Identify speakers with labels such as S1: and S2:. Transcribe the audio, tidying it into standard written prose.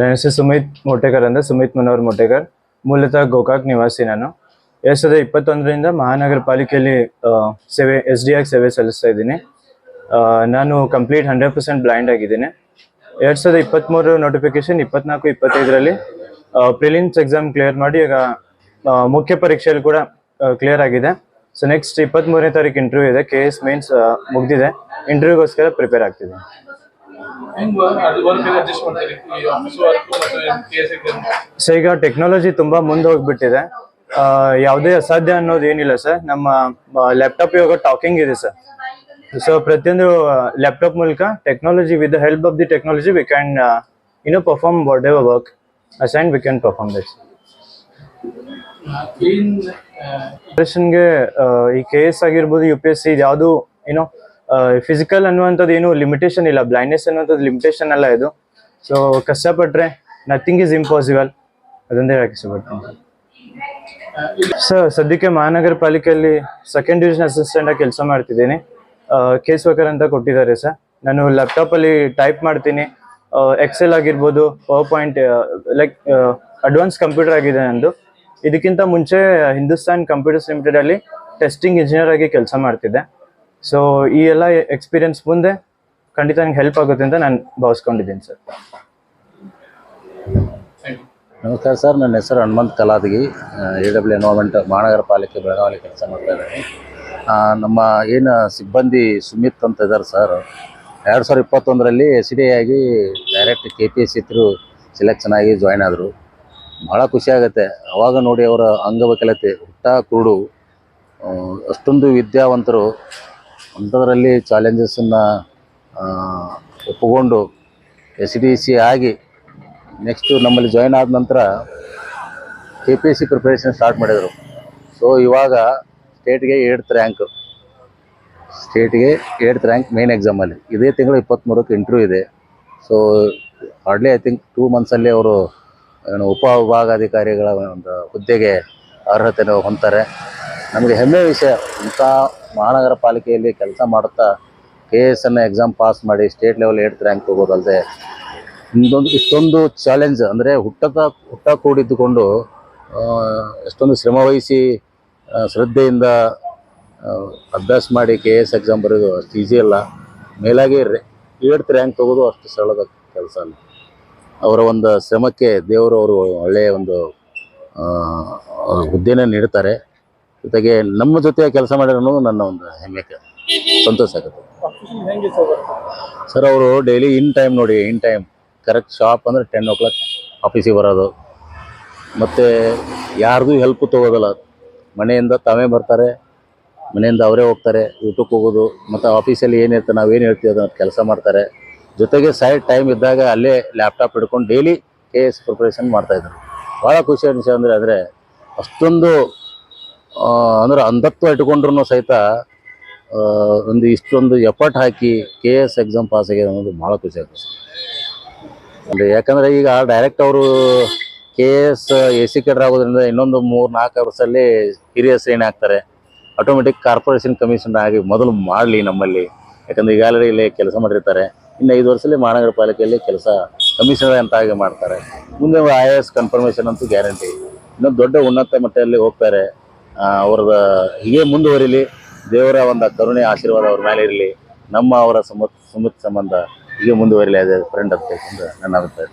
S1: ನನ್ನ ಹೆಸರು ಸುಮಿತ್ ಮೊಟೇಕರ್ ಅಂತ, ಸುಮಿತ್ ಮನೋಹರ್ ಮೊಟೇಕರ್. ಮೂಲತಃ ಗೋಕಾಕ್ ನಿವಾಸಿ ನಾನು. 2021ರಿಂದ ಮಹಾನಗರ ಪಾಲಿಕೆಯಲ್ಲಿ SDI ಸೇವೆ ಸಲ್ಲಿಸ್ತಾ ಇದ್ದೀನಿ. ನಾನು ಕಂಪ್ಲೀಟ್ 100% ಬ್ಲೈಂಡ್ ಆಗಿದ್ದೀನಿ. 2023 ನೋಟಿಫಿಕೇಶನ್ 24-25ರಲ್ಲಿ ಪ್ರಿಲಿಮ್ಸ್ ಎಕ್ಸಾಮ್ ಕ್ಲಿಯರ್ ಮಾಡಿ ಈಗ ಮುಖ್ಯ ಪರೀಕ್ಷೆಯಲ್ಲಿ ಕೂಡ ಕ್ಲಿಯರ್ ಆಗಿದೆ. ಸೊ ನೆಕ್ಸ್ಟ್ 23ನೇ ತಾರೀಕು ಇಂಟರ್ವ್ಯೂ ಇದೆ. KS ಮೇನ್ಸ್ ಮುಗ್ದಿದೆ. ಇಂಟರ್ವ್ಯೂಗೋಸ್ಕರ ಪ್ರಿಪೇರ್ ಆಗ್ತಿದೆ. ಸೊ ಈಗ ಟೆಕ್ನಾಲಜಿ ತುಂಬಾ ಮುಂದೆ ಹೋಗ್ಬಿಟ್ಟಿದೆ. ಯಾವುದೇ ಅಸಾಧ್ಯ ಅನ್ನೋದು ಏನಿಲ್ಲ ಸರ್. ನಮ್ಮ ಲ್ಯಾಪ್ಟಾಪ್ ಇವಾಗ ಟಾಕಿಂಗ್ ಇದೆ ಸರ್. ಸೊ ಪ್ರತಿಯೊಂದು ಲ್ಯಾಪ್ಟಾಪ್ ಮೂಲಕ technology, with the help of the technology we can perform whatever work assign, we can perform this. ಈ KS ಆಗಿರ್ಬೋದು, UPSC, ಯಾವುದು ಫಿಸಿಕಲ್ ಅನ್ನುವಂಥದ್ದು ಏನು ಲಿಮಿಟೇಷನ್ ಇಲ್ಲ. ಬ್ಲೈಂಡ್ನೆಸ್ ಅನ್ನುವಂಥದ್ದು ಲಿಮಿಟೇಷನ್ ಅಲ್ಲ ಇದು. ಸೊ ಕಷ್ಟಪಟ್ರೆ ನಥಿಂಗ್ ಈಸ್ ಇಂಪಾಸಿಬಲ್. ಅದೊಂದೇ ಹೇಳಕ್ಕೆ ಇಷ್ಟಪಡ್ತೀನಿ ಸರ್. ಸದ್ಯಕ್ಕೆ ಮಹಾನಗರ ಪಾಲಿಕೆಯಲ್ಲಿ 2nd ಡಿವಿಷನ್ ಅಸಿಸ್ಟೆಂಟ್ ಆಗಿ ಕೆಲಸ ಮಾಡ್ತಿದ್ದೀನಿ. ಕೇಸ್ ವರ್ಕರ್ ಅಂತ ಕೊಟ್ಟಿದ್ದಾರೆ ಸರ್. ನಾನು ಲ್ಯಾಪ್ಟಾಪಲ್ಲಿ ಟೈಪ್ ಮಾಡ್ತೀನಿ. ಎಕ್ಸೆಲ್ ಆಗಿರ್ಬೋದು, power point, like advance computer ಆಗಿದೆ ನಂದು. ಇದಕ್ಕಿಂತ ಮುಂಚೆ ಹಿಂದೂಸ್ತಾನ್ ಕಂಪ್ಯೂಟರ್ಸ್ ಲಿಮಿಟೆಡಲ್ಲಿ ಟೆಸ್ಟಿಂಗ್ ಇಂಜಿನಿಯರ್ ಆಗಿ ಕೆಲಸ ಮಾಡ್ತಿದ್ದೆ. ಸೊ ಈ ಎಲ್ಲ ಎಕ್ಸ್ಪೀರಿಯನ್ಸ್ ಮುಂದೆ ಖಂಡಿತ ನಂಗೆ ಹೆಲ್ಪ್ ಆಗುತ್ತೆ ಅಂತ ನಾನು ಭಾವಿಸ್ಕೊಂಡಿದ್ದೀನಿ ಸರ್.
S2: ನಮಸ್ಕಾರ ಸರ್, ನನ್ನ ಹೆಸರು ಹನುಮಂತ್ ಕಲಾದಗಿ. AW ಎನ್ವೈರ್ಮೆಂಟ್ ಮಹಾನಗರ ಪಾಲಿಕೆ ಬೆಳಗಾವಿಯಲ್ಲಿ ಕೆಲಸ ಮಾಡ್ತಾ ಇದ್ದೀನಿ. ನಮ್ಮ ಏನು ಸಿಬ್ಬಂದಿ ಸುಮಿತ್ ಅಂತ ಇದ್ದಾರೆ ಸರ್, 2021ರಲ್ಲಿ SDI ಆಗಿ ಡೈರೆಕ್ಟ್ KPSC ಥ್ರೂ ಸೆಲೆಕ್ಷನ್ ಆಗಿ ಜಾಯ್ನ್ ಆದರು. ಭಾಳ ಖುಷಿ ಆಗುತ್ತೆ. ಅವಾಗ ನೋಡಿ ಅವರ ಅಂಗವಿಕಲತೆ, ಹುಟ್ಟ ಕುರುಡು, ಅಷ್ಟೊಂದು ವಿದ್ಯಾವಂತರು, ಅಂಥದ್ರಲ್ಲಿ ಚಾಲೆಂಜಸನ್ನು ಒಪ್ಪಿಕೊಂಡು SDC ಆಗಿ ನೆಕ್ಸ್ಟು ನಮ್ಮಲ್ಲಿ ಜಾಯ್ನ್ ಆದ ನಂತರ KPSC ಪ್ರಿಪ್ರೇಷನ್ ಸ್ಟಾರ್ಟ್ ಮಾಡಿದರು. ಸೊ ಇವಾಗ ಸ್ಟೇಟ್ಗೆ 8th ರ್ಯಾಂಕ್ ಮೇನ್ ಎಕ್ಸಾಮಲ್ಲಿ. ಇದೇ ತಿಂಗಳು 23ಕ್ಕೆ ಇಂಟರ್ವ್ಯೂ ಇದೆ. ಸೊ ಹಾರ್ಡ್ಲಿ ಐ ಥಿಂಕ್ 2 ಮಂತ್ಸಲ್ಲಿ ಅವರು ಉಪವಿಭಾಗಾಧಿಕಾರಿಗಳ ಒಂದು ಹುದ್ದೆಗೆ ಅರ್ಹತೆಯನ್ನು ಹೊಂದ್ತಾರೆ. ನಮಗೆ ಹೆಮ್ಮೆಯ ವಿಷಯ. ಇಂಥ ಮಹಾನಗರ ಪಾಲಿಕೆಯಲ್ಲಿ ಕೆಲಸ ಮಾಡುತ್ತಾ KS ಎಕ್ಸಾಮ್ ಪಾಸ್ ಮಾಡಿ ಸ್ಟೇಟ್ ಲೆವೆಲ್ 8th ರ್ಯಾಂಕ್ ಹೋಗೋದಲ್ಲದೆ ಇಷ್ಟೊಂದು ಚಾಲೆಂಜ್ ಅಂದರೆ ಹುಟ್ಟ ಕೂಡಿದ್ದುಕೊಂಡು ಎಷ್ಟೊಂದು ಶ್ರಮವಹಿಸಿ ಶ್ರದ್ಧೆಯಿಂದ ಅಭ್ಯಾಸ ಮಾಡಿ KS ಎಕ್ಸಾಮ್ ಬರೋದು ಅಷ್ಟು ಈಸಿ ಅಲ್ಲ. ಮೇಲಾಗಿ 8th ರ್ಯಾಂಕ್ ತಗೋದು ಅಷ್ಟು ಸರಳದ ಕೆಲಸ ಅಲ್ಲ. ಅವರ ಒಂದು ಶ್ರಮಕ್ಕೆ ದೇವರು ಅವರು ಒಳ್ಳೆಯ ಒಂದು ಹುದ್ದೆಯನ್ನು ನೀಡ್ತಾರೆ. ಜೊತೆಗೆ ನಮ್ಮ ಜೊತೆ ಕೆಲಸ ಮಾಡಿರೋ ಅನ್ನೋದು ನನ್ನ ಒಂದು ಹೆಮ್ಮೆಗೆ ಸಂತೋಷ ಆಗುತ್ತೆ ಸರ್. ಅವರು daily in time correct sharp ಅಂದರೆ 10 o'clock ಆಫೀಸಿಗೆ ಬರೋದು. ಮತ್ತು ಯಾರ್ದು ಹೆಲ್ಪ್ ತೊಗೋದಲ್ಲ. ಮನೆಯಿಂದ ತಾವೇ ಬರ್ತಾರೆ, ಮನೆಯಿಂದ ಅವರೇ ಹೋಗ್ತಾರೆ, ಊಟಕ್ಕೆ ಹೋಗೋದು, ಮತ್ತು ಆಫೀಸಲ್ಲಿ ಏನಿರುತ್ತೆ ನಾವೇನು ಹೇಳ್ತೀವಿ ಅದನ್ನು ಕೆಲಸ ಮಾಡ್ತಾರೆ. ಜೊತೆಗೆ ಸೈಡ್ ಟೈಮ್ ಇದ್ದಾಗ ಅಲ್ಲೇ ಲ್ಯಾಪ್ಟಾಪ್ ಹಿಡ್ಕೊಂಡು ಡೈಲಿ KS ಪ್ರಿಪ್ರೇಷನ್ ಮಾಡ್ತಾಯಿದ್ರು. ಭಾಳ ಖುಷಿ ವಿಷಯ ಅಂದರೆ ಅಷ್ಟೊಂದು ಅಂದ್ರೆ ಅಂಧತ್ವ ಇಟ್ಕೊಂಡ್ರೂ ಸಹಿತ ಒಂದು ಇಷ್ಟೊಂದು ಎಫರ್ಟ್ ಹಾಕಿ KS ಎಕ್ಸಾಮ್ ಪಾಸ್ ಆಗಿದೆ ಅನ್ನೋದು ಭಾಳ ಖುಷಿ ಆಗ್ತದೆ. ಅಂದರೆ ಯಾಕಂದರೆ ಈಗ ಡೈರೆಕ್ಟ್ ಅವರು KS AC ಕೇಡರ್ ಆಗೋದ್ರಿಂದ ಇನ್ನೊಂದು 3-4 ವರ್ಷದಲ್ಲಿ ಹಿರಿಯ ಶ್ರೇಣಿ ಆಗ್ತಾರೆ. ಆಟೋಮೆಟಿಕ್ ಕಾರ್ಪೊರೇಷನ್ ಕಮಿಷನ್ ಆಗಿ ಮೊದಲು ಮಾಡಲಿ ನಮ್ಮಲ್ಲಿ. ಯಾಕಂದರೆ ಈಗಾಗಲೇ ಇಲ್ಲಿ ಕೆಲಸ ಮಾಡಿರ್ತಾರೆ. ಇನ್ನು 5 ವರ್ಷದಲ್ಲಿ ಮಹಾನಗರ ಪಾಲಿಕೆಯಲ್ಲಿ ಕೆಲಸ ಕಮಿಷನರ್ ಅಂತ ಆಗಿ ಮಾಡ್ತಾರೆ. ಮುಂದೆ IAS ಕನ್ಫರ್ಮೇಷನ್ ಅಂತೂ ಗ್ಯಾರಂಟಿ. ಇನ್ನೊಂದು ದೊಡ್ಡ ಉನ್ನತ ಮಟ್ಟದಲ್ಲಿ ಹೋಗ್ತಾರೆ. ಅವ್ರದ ಹೀಗೆ ಮುಂದುವರಿಲಿ. ದೇವರ ಒಂದು ಕರುಣೆ ಆಶೀರ್ವಾದ ಅವ್ರ ಮೇಲೆ ಇರಲಿ. ಅವರ ಸುಮಿತ್ ಸಂಬಂಧ ಹೀಗೆ ಮುಂದುವರಿಲಿ. ಅದೇ ಫ್ರೆಂಡ್ ಅಂತ ನನ್ನ ಅಭಿಪ್ರಾಯ.